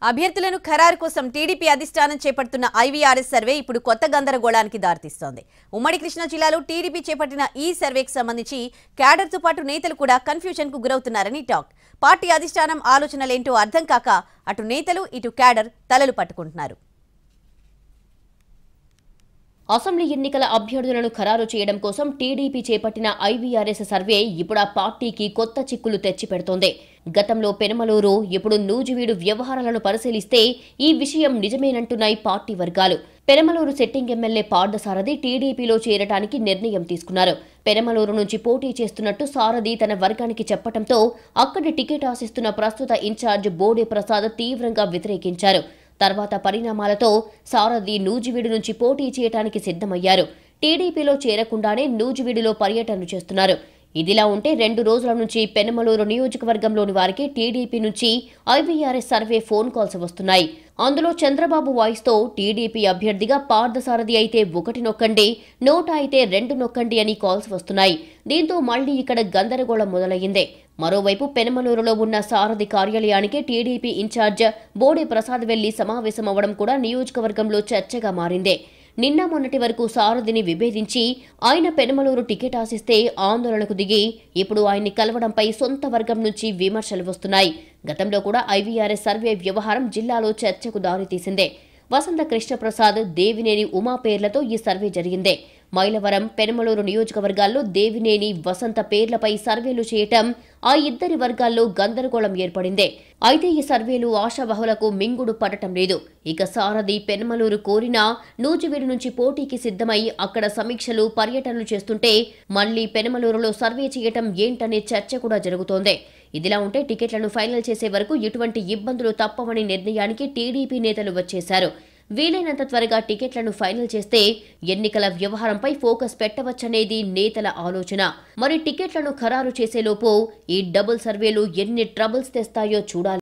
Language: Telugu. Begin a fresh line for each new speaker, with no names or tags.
అభ్యర్థులను ఖరారు కోసం టీడీపీ అధిష్టానం చేపడుతున్న ఐవీఆర్ఎస్ సర్వే ఇప్పుడు కొత్త గందరగోళానికి దారితీస్తోంది. ఉమ్మడి కృష్ణా జిల్లాలో టీడీపీ చేపట్టిన ఈ సర్వేకి సంబంధించి క్యాడర్తో పాటు నేతలు కూడా కన్ఫ్యూజన్కు గురవుతున్నారని టాక్. పార్టీ అధిష్టానం ఆలోచనలేంటో అర్థం కాక అటు నేతలు ఇటు క్యాడర్ తలలు పట్టుకుంటున్నారు.
అసెంబ్లీ ఎన్నికల అభ్యర్థులను ఖరారు చేయడం కోసం టీడీపీ చేపట్టిన ఐవీఆర్ఎస్ సర్వే ఇప్పుడు ఆ పార్టీకి కొత్త చిక్కులు తెచ్చిపెడుతోంది. గతంలో పెనమలూరు, ఇప్పుడు నూజివీడు వ్యవహారాలను పరిశీలిస్తే ఈ విషయం నిజమేనంటున్నాయి పార్టీ వర్గాలు. పెనమలూరు సిట్టింగ్ ఎమ్మెల్యే పార్థసారథి టీడీపీలో చేరటానికి నిర్ణయం తీసుకున్నారు. పెనమలూరు నుంచి పోటీ చేస్తున్నట్టు సారథి తన వర్గానికి చెప్పడంతో అక్కడి టికెట్ ఆశిస్తున్న ప్రస్తుత ఇన్ఛార్జ్ బోడే ప్రసాద్ తీవ్రంగా వ్యతిరేకించారు. తర్వాత పరిణామాలతో సారథి నూజివీడు నుంచి పోటీ చేయడానికి సిద్ధమయ్యారు. టీడీపీలో చేరకుండానే నూజివీడులో పర్యటనలు చేస్తున్నారు. ఇదిలా ఉంటే 2 రోజుల నుంచి పెనమలూరు నియోజకవర్గంలోని వారికి టీడీపీ నుంచి ఐవీఆర్ఎస్ సర్వే ఫోన్ కాల్స్ వస్తున్నాయి. అందులో చంద్రబాబు వాయిస్తో టీడీపీ అభ్యర్థిగా పార్థసారథి అయితే 1 నొక్కండి, నోటా అయితే 2 నొక్కండి అని కాల్స్ వస్తున్నాయి. దీంతో మళ్లీ ఇక్కడ గందరగోళం మొదలయ్యింది. మరోవైపు పెనమలూరులో ఉన్న సారథి కార్యాలయానికి టీడీపీ ఇన్ఛార్జ్ బోడే ప్రసాద్ వెళ్లి సమావేశమవ్వడం కూడా నియోజకవర్గంలో చర్చగా మారింది. నిన్న మొన్నటి వరకు సారథిని విభేదించి ఆయన పెనమలూరు టికెట్ ఆశిస్తే ఆందోళనకు దిగి ఇప్పుడు ఆయన్ని కలవడంపై సొంత వర్గం నుంచి విమర్శలు వస్తున్నాయి. గతంలో కూడా ఐవీఆర్ఎస్ సర్వే వ్యవహారం జిల్లాలో చర్చకు దారితీసిందే. వసంత కృష్ణప్రసాద్, దేవినేని ఉమా పేర్లతో ఈ సర్వే జరిగిందే. మైలవరం, పెనమలూరు నియోజకవర్గాల్లో దేవినేని, వసంత పేర్లపై సర్వేలు చేయటం ఆ ఇద్దరి వర్గాల్లో గందరగోళం ఏర్పడిందే. అయితే ఈ సర్వేలు ఆశావహులకు మింగుడు పడటం లేదు. ఇక సారథి పెనమలూరు కోరినా నూజివీడు నుంచి పోటీకి సిద్ధమై అక్కడ సమీక్షలు, పర్యటనలు చేస్తుంటే మళ్లీ పెనమలూరులో సర్వే చేయటం ఏంటనే చర్చ కూడా జరుగుతోంది. ఇదిలా ఉంటే టికెట్లను ఫైనల్ చేసే వరకు ఎటువంటి ఇబ్బందులు తప్పవని నిర్ణయానికి టీడీపీ నేతలు వచ్చేశారు. వీలైనంత త్వరగా టికెట్లను ఫైనల్ చేస్తే ఎన్నికల వ్యవహారంపై ఫోకస్ పెట్టవచ్చనేది నేతల ఆలోచన. మరి టికెట్లను ఖరారు చేసేలోపు ఈ డబుల్ సర్వేలు ఎన్ని ట్రబుల్స్ తెస్తాయో చూడాలి.